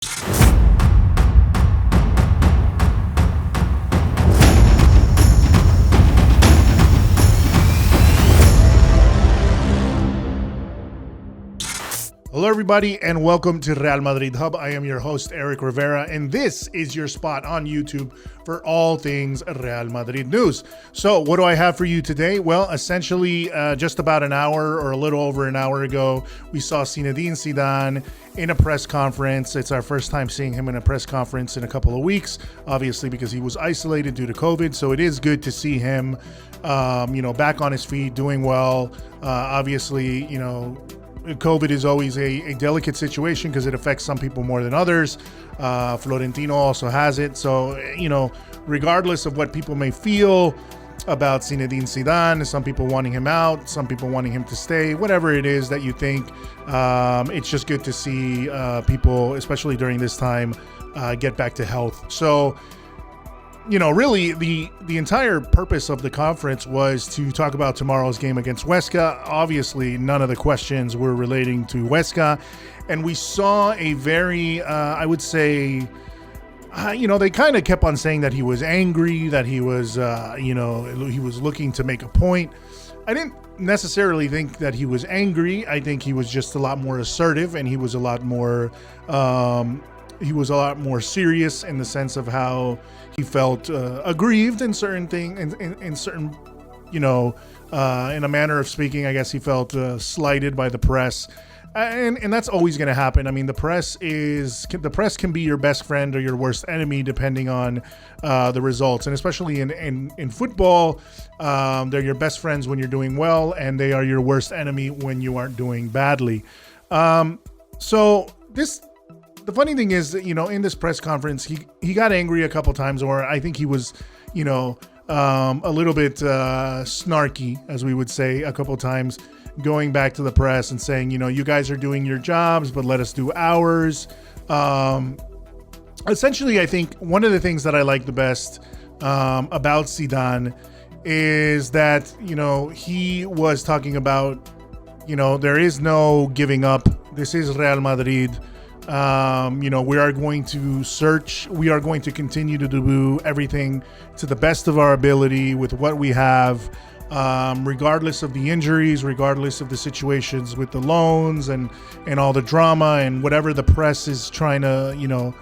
Hello, everybody, and welcome to Real Madrid Hub. I am your host, Eric Rivera, and this is your spot on YouTube for all things Real Madrid news. So what do I have for you today? Well, essentially, just about an hour or a little over an hour ago, we saw Zinedine Zidane in a press conference. It's our first time seeing him in a press conference in a couple of weeks, obviously because he was isolated due to COVID. So it is good to see him, back on his feet, doing well. Obviously, COVID is always a delicate situation because it affects some people more than others. Florentino also has it. So, regardless of what people may feel about Zinedine Zidane, some people wanting him out, some people wanting him to stay, whatever it is that you think, it's just good to see people, especially during this time, get back to health. So, really the entire purpose of the conference was to talk about tomorrow's game against Huesca. Obviously, none of the questions were relating to Huesca. And we saw a very, I would say, they kind of kept on saying that he was angry, that he was, he was looking to make a point. I didn't necessarily think that he was angry. I think he was just a lot more assertive, and he was a lot more serious in the sense of how he felt aggrieved in certain things, in certain, in a manner of speaking. I guess he felt slighted by the press, and that's always going to happen. I mean, the press can be your best friend or your worst enemy depending on the results, and especially in football, they're your best friends when you're doing well, and they are your worst enemy when you aren't doing badly. The funny thing is that, in this press conference, he got angry a couple times, or I think he was, a little bit snarky, as we would say, a couple times, going back to the press and saying, you guys are doing your jobs, but let us do ours. Essentially, I think one of the things that I like the best about Zidane is that, he was talking about, there is no giving up. This is Real Madrid. We are going to search. We are going to continue to do everything to the best of our ability with what we have, regardless of the injuries, regardless of the situations with the loans and all the drama and whatever the press is trying to,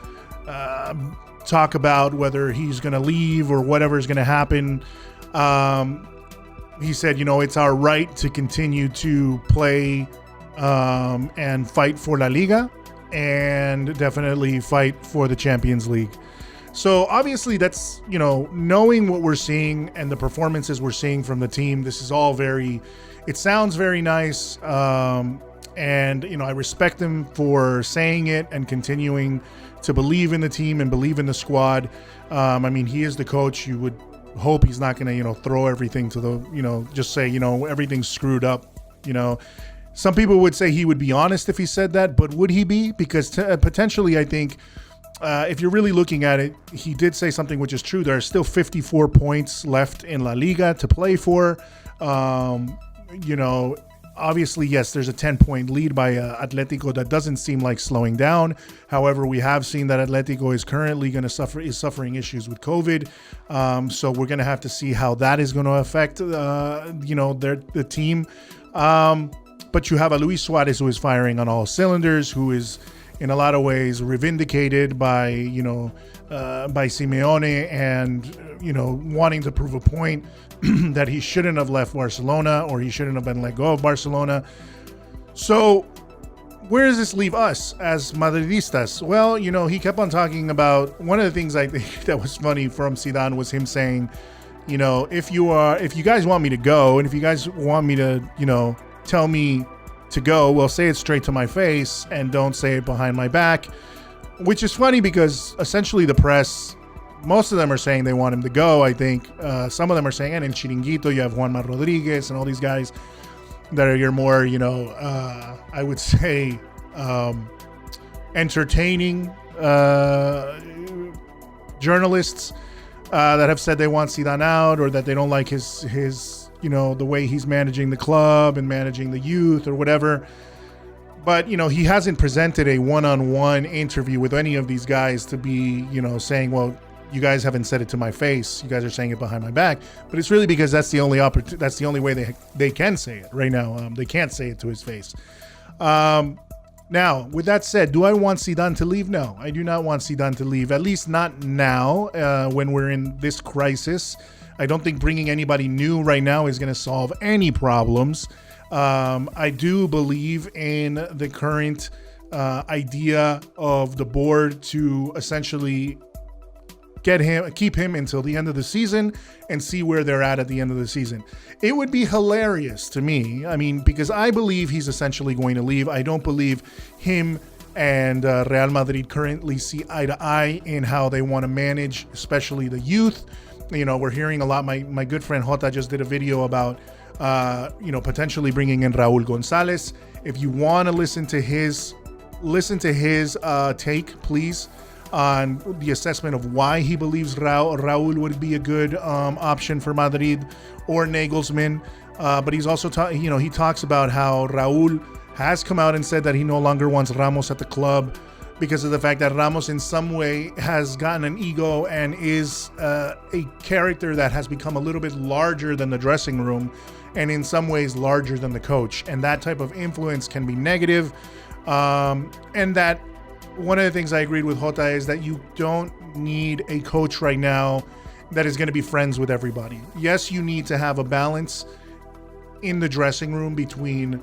talk about, whether he's going to leave or whatever is going to happen. He said, it's our right to continue to play and fight for La Liga, and definitely fight for the Champions League. So obviously that's, knowing what we're seeing and the performances we're seeing from the team, this is all it sounds very nice. And, I respect him for saying it and continuing to believe in the team and believe in the squad. He is the coach. You would hope he's not going to, throw everything to the, just say, everything's screwed up, Some people would say he would be honest if he said that, but would he be? Because potentially, I think, if you're really looking at it, he did say something which is true. There are still 54 points left in La Liga to play for. Obviously, yes, there's a 10-point lead by Atletico that doesn't seem like slowing down. However, we have seen that Atletico is currently suffering issues with COVID. So we're going to have to see how that is going to affect, the team. But you have a Luis Suarez who is firing on all cylinders, who is in a lot of ways reivindicated by Simeone and, wanting to prove a point that he shouldn't have left Barcelona, or he shouldn't have been let go of Barcelona. So where does this leave us as Madridistas? Well, he kept on talking about, one of the things I think that was funny from Zidane was him saying, if you guys want me to go, and if you guys want me to, tell me to go, well, say it straight to my face and don't say it behind my back, which is funny because essentially the press, most of them are saying they want him to go. I think some of them are saying, and in Chiringuito you have Juanma Rodriguez and all these guys that are your more, I would say, entertaining journalists that have said they want Zidane out, or that they don't like his the way he's managing the club and managing the youth or whatever. But, he hasn't presented a one-on-one interview with any of these guys to be, saying, well, you guys haven't said it to my face. You guys are saying it behind my back. But it's really because that's the only that's the only way they can say it right now. They can't say it to his face. Now, with that said, do I want Zidane to leave? No, I do not want Zidane to leave, at least not now when we're in this crisis. I don't think bringing anybody new right now is going to solve any problems. I do believe in the current idea of the board to essentially keep him until the end of the season and see where they're at the end of the season. It would be hilarious to me. I mean, because I believe he's essentially going to leave. I don't believe him and Real Madrid currently see eye to eye in how they want to manage, especially the youth. We're hearing a lot. My good friend Jota just did a video about, potentially bringing in Raul Gonzalez. If you want to listen to his take, please, on the assessment of why he believes Raul would be a good option for Madrid or Nagelsmann. But he's also, he talks about how Raul has come out and said that he no longer wants Ramos at the club because of the fact that Ramos in some way has gotten an ego and is a character that has become a little bit larger than the dressing room and in some ways larger than the coach. And that type of influence can be negative. And that one of the things I agreed with Jota is that you don't need a coach right now that is going to be friends with everybody. Yes, you need to have a balance in the dressing room between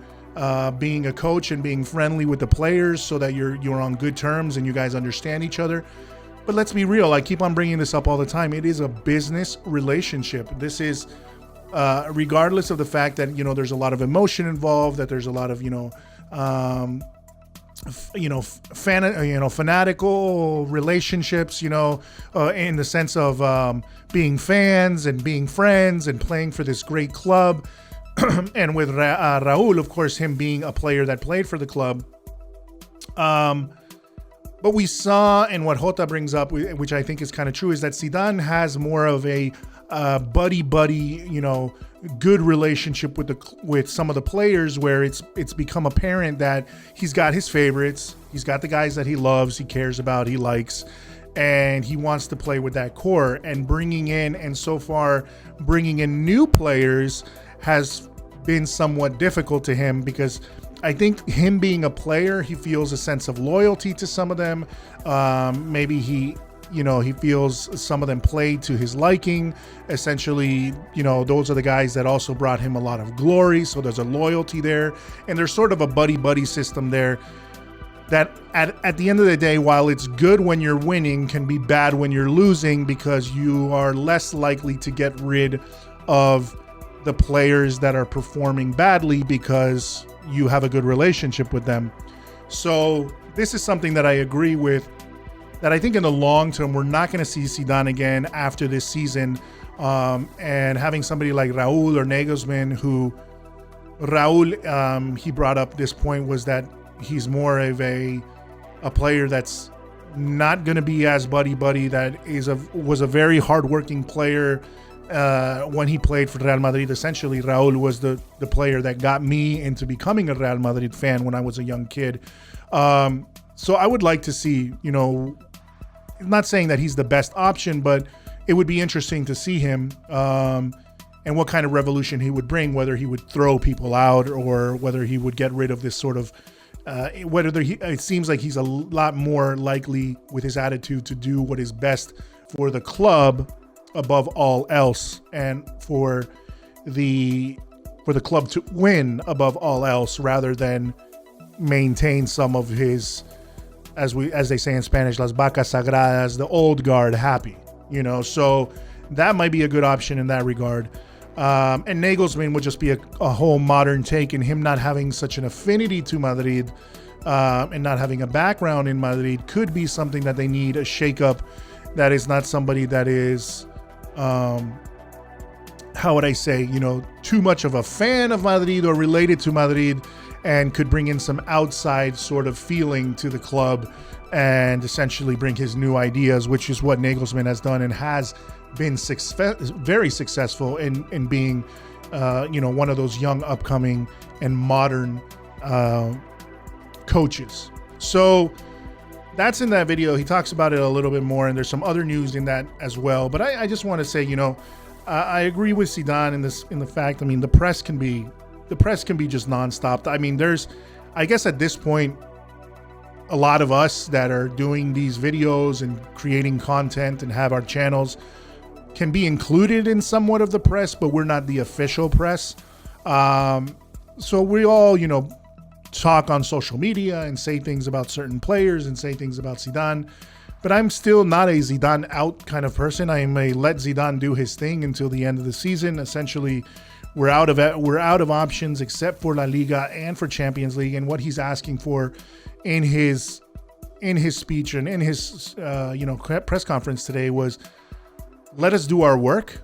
being a coach and being friendly with the players so that you're on good terms and you guys understand each other. But let's be real. I keep on bringing this up all the time. It is a business relationship. This is regardless of the fact that, there's a lot of emotion involved, that there's a lot of, fanatical relationships, in the sense of being fans and being friends and playing for this great club. And with Raul, of course, him being a player that played for the club. But we saw, and what Jota brings up, which I think is kind of true, is that Zidane has more of a buddy, good relationship with some of the players, where it's become apparent that he's got his favorites, he's got the guys that he loves, he cares about, he likes, and he wants to play with that core. And bringing in new players has been somewhat difficult to him, because I think him being a player, he feels a sense of loyalty to some of them. Maybe he feels some of them play to his liking. Essentially, those are the guys that also brought him a lot of glory. So there's a loyalty there. And there's sort of a buddy system there that at the end of the day, while it's good when you're winning, can be bad when you're losing, because you are less likely to get rid of the players that are performing badly because you have a good relationship with them. So this is something that I agree with, that I think in the long term, we're not going to see Zidane again after this season. And having somebody like Raul or Nagelsmann, who Raul, he brought up this point, was that he's more of a player that's not going to be as buddy, that was a very hardworking player. When he played for Real Madrid, essentially Raul was the player that got me into becoming a Real Madrid fan when I was a young kid. So I would like to see, I'm not saying that he's the best option, but it would be interesting to see him and what kind of revolution he would bring, whether he would throw people out or whether he would get rid of this sort of it seems like he's a lot more likely with his attitude to do what is best for the club above all else, and for the club to win above all else, rather than maintain some of his, as they say in Spanish, las vacas sagradas, the old guard happy, so that might be a good option in that regard. And Nagelsmann would just be a whole modern take, and him not having such an affinity to Madrid and not having a background in Madrid could be something that they need a shakeup. That is not somebody that is, how would I say, too much of a fan of Madrid or related to Madrid, and could bring in some outside sort of feeling to the club and essentially bring his new ideas, which is what Nagelsmann has done and has been very successful in being, one of those young, upcoming and modern coaches. So that's in that video. He talks about it a little bit more, and there's some other news in that as well. But I just want to say, I agree with Zidane in the fact. I mean, the press can be just nonstop. I mean, I guess at this point, a lot of us that are doing these videos and creating content and have our channels can be included in somewhat of the press, but we're not the official press. So we all, talk on social media and say things about certain players and say things about Zidane, but I'm still not a Zidane out kind of person. I am a let Zidane do his thing until the end of the season. Essentially, we're out of options except for La Liga and for Champions League, and what he's asking for in his speech and in his press conference today was, let us do our work.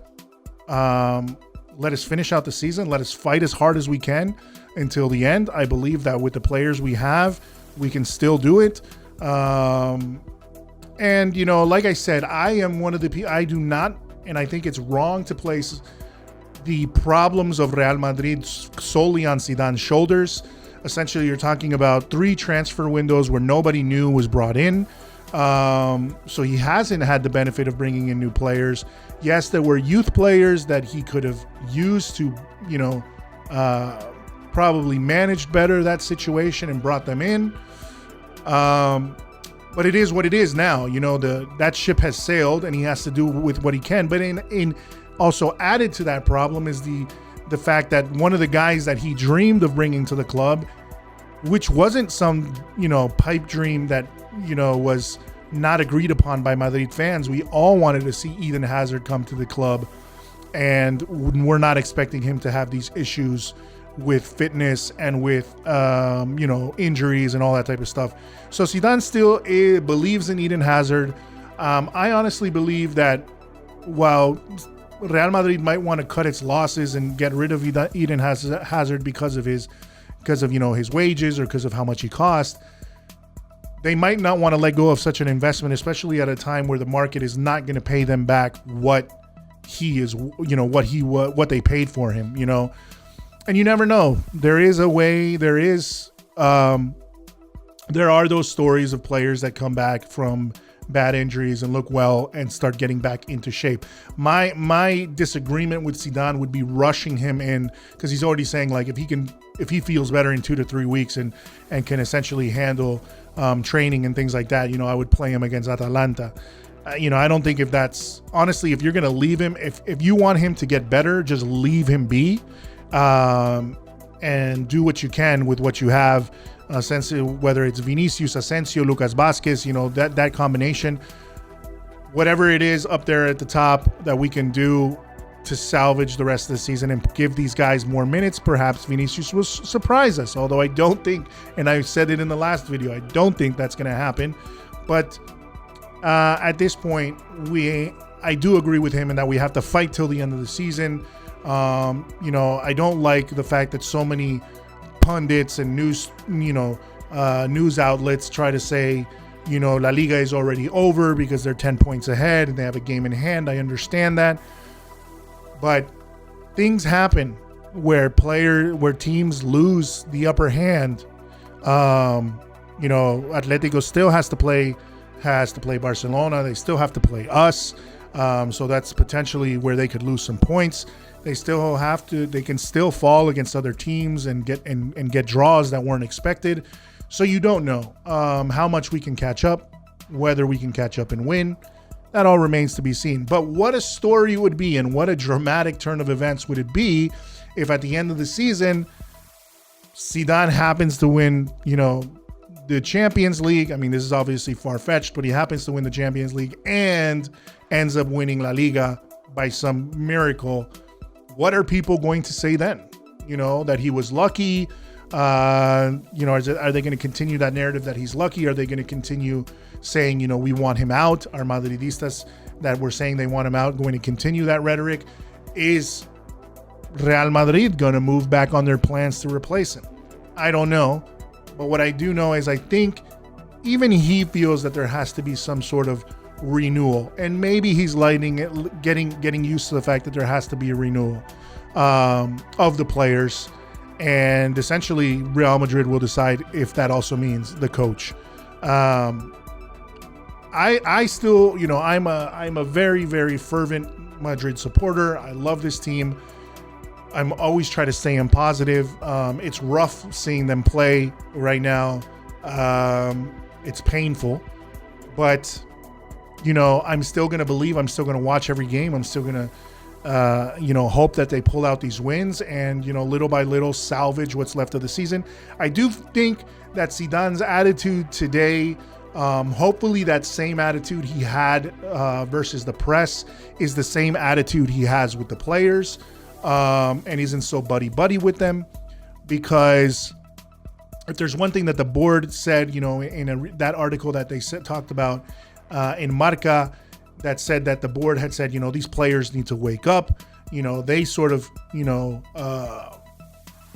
Let us finish out the season. Let us fight as hard as we can until the end. I believe that with the players we have, we can still do it. And, like I said, I am one of the people, I do not, and I think it's wrong to place the problems of Real Madrid solely on Zidane's shoulders. Essentially, you're talking about 3 transfer windows where nobody new was brought in. So he hasn't had the benefit of bringing in new players. Yes, there were youth players that he could have used to, probably managed better that situation and brought them in. But it is what it is now. That ship has sailed, and he has to do with what he can. But in also added to that problem is the fact that one of the guys that he dreamed of bringing to the club, which wasn't some, pipe dream that, was not agreed upon by Madrid fans. We all wanted to see Eden Hazard come to the club, and we're not expecting him to have these issues with fitness and with, injuries and all that type of stuff. So Zidane still believes in Eden Hazard. I honestly believe that while Real Madrid might want to cut its losses and get rid of Eden Hazard because of his wages or because of how much he cost, they might not want to let go of such an investment, especially at a time where the market is not going to pay them back what he is, what they paid for him, And you never know. There is a way. There are those stories of players that come back from bad injuries and look well and start getting back into shape. My disagreement with Zidane would be rushing him in, because he's already saying, like, if he feels better in 2 to 3 weeks and can essentially handle training and things like that, I would play him against Atalanta. I don't think if you're going to leave him, if you want him to get better, just leave him be. And do what you can with what you have, whether it's Vinicius, Asensio, Lucas Vazquez, that combination, whatever it is up there at the top that we can do to salvage the rest of the season and give these guys more minutes. Perhaps Vinicius will surprise us, although I don't think, and I said it in the last video, I don't think that's going to happen. But at this point, I do agree with him in that we have to fight till the end of the season. I don't like the fact that so many pundits and news outlets try to say, La Liga is already over because they're 10 points ahead and they have a game in hand. I understand that. But things happen where teams lose the upper hand. Atletico still has to play Barcelona. They still have to play us. So that's potentially where they could lose some points. They can still fall against other teams and get draws that weren't expected. So you don't know how much we can catch up, whether we can catch up and win. That all remains to be seen. But what a story it would be, and what a dramatic turn of events would it be if at the end of the season, Zidane happens to win, the Champions League. I mean, this is obviously far-fetched, but he happens to win the Champions League and ends up winning La Liga by some miracle. What are people going to say then? That he was lucky. Are they going to continue that narrative that he's lucky? Are they going to continue saying, we want him out? Are Madridistas that were saying they want him out going to continue that rhetoric? Is Real Madrid going to move back on their plans to replace him? I don't know. But what I do know is I think even he feels that there has to be some sort of renewal, and maybe he's getting used to the fact that there has to be a renewal of the players. and essentially Real Madrid will decide if that also means the coach. I still, I'm a very, very fervent Madrid supporter. I love this team. I'm always trying to stay positive. It's rough seeing them play right now. It's painful, but I'm still going to believe. I'm still going to watch every game. I'm still going to, hope that they pull out these wins and, little by little salvage what's left of the season. I do think that Zidane's attitude today, hopefully that same attitude he had versus the press is the same attitude he has with the players, and isn't so buddy with them, because if there's one thing that the board said, in that article that they talked about in Marca, that said that the board had said, these players need to wake up. They sort of,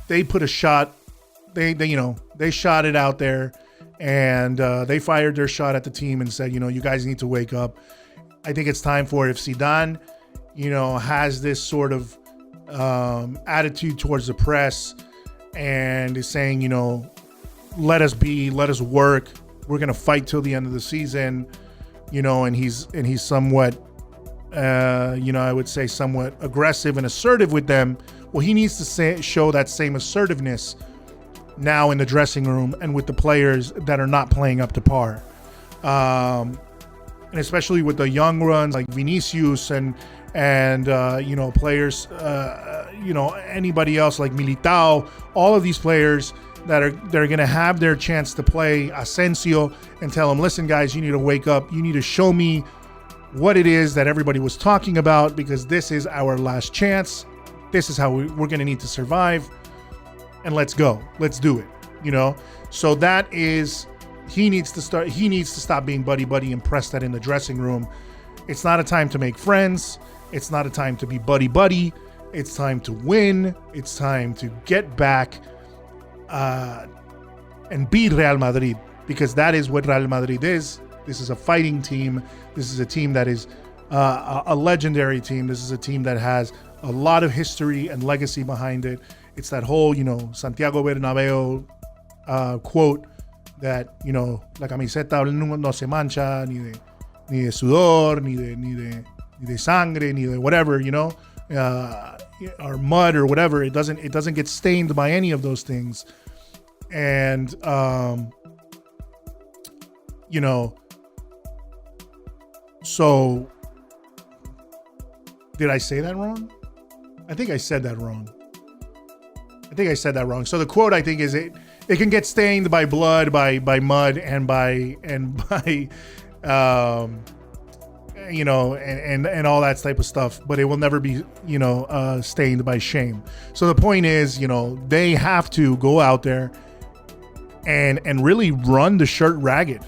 they put a shot, they shot it out there, and they fired their shot at the team and said, you guys need to wake up. I think it's time for, if Zidane, has this sort of attitude towards the press and is saying, let us work. We're going to fight till the end of the season, and he's somewhat, I would say somewhat aggressive and assertive with them. Well, he needs to show that same assertiveness now in the dressing room and with the players that are not playing up to par. And especially with the young runs like Vinicius and players, anybody else like Militao, all of these players that are going to have their chance to play, Asensio, and tell them, listen, guys, you need to wake up. You need to show me what it is that everybody was talking about, because this is our last chance. This is how we're going to need to survive. And let's go. Let's do it. So that is, he needs to stop being buddy and press that in the dressing room. It's not a time to make friends. It's not a time to be buddy. It's time to win. It's time to get back and beat Real Madrid, because that is what Real Madrid is. This is a fighting team. This is a team that is a legendary team. This is a team that has a lot of history and legacy behind it. It's that whole, Santiago Bernabeu quote that, la camiseta no se mancha, ni de sudor, ni de sangre, ni de whatever, or mud or whatever. It doesn't get stained by any of those things. And, so did I say that wrong? I think I said that wrong. So the quote, I think, is it can get stained by blood, by mud, and by and all that type of stuff, but it will never be, stained by shame. So the point is, they have to go out there and really run the shirt ragged,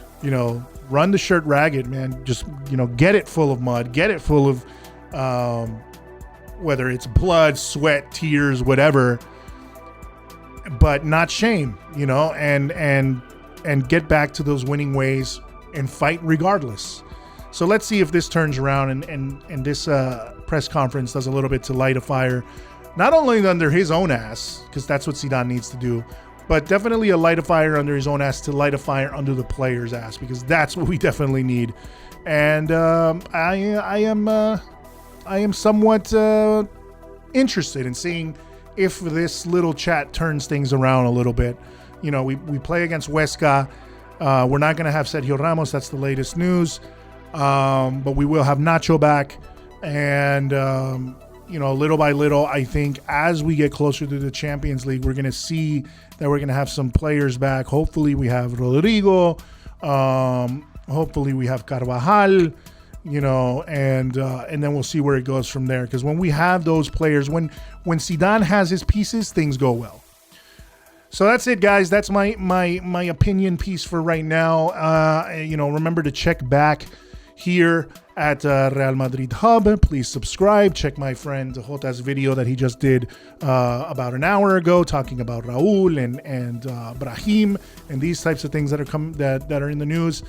man. Just, get it full of mud, get it full of, whether it's blood, sweat, tears, whatever, but not shame, and get back to those winning ways and fight regardless. So let's see if this turns around and this press conference does a little bit to light a fire, not only under his own ass, because that's what Zidane needs to do, but definitely a light a fire under his own ass to light a fire under the players' ass, because that's what we definitely need. And I am somewhat interested in seeing if this little chat turns things around a little bit. We play against Huesca. We're not going to have Sergio Ramos. That's the latest news. But we will have Nacho back. And, little by little, I think as we get closer to the Champions League, we're going to see that we're going to have some players back. Hopefully we have Rodrigo. Hopefully we have Carvajal. And then we'll see where it goes from there. Because when we have those players, when Zidane has his pieces, things go well. So that's it, guys. That's my opinion piece for right now. Remember to check back here at Real Madrid Hub. Please subscribe. Check my friend Jota's video that he just did about an hour ago, talking about Raúl and Brahim and these types of things that are in the news.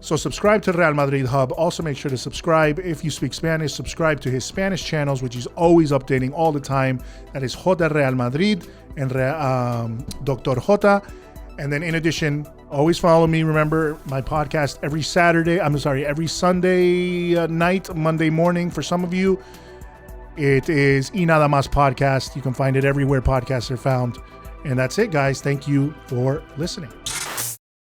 So subscribe to Real Madrid Hub. Also make sure to subscribe if you speak Spanish. Subscribe to his Spanish channels, which he's always updating all the time. That is J Real Madrid and Dr. J. And then in addition, always follow me. Remember my podcast every Sunday night, Monday morning for some of you. It is Y Nada Más Podcast. You can find it everywhere podcasts are found. And that's it, guys. Thank you for listening.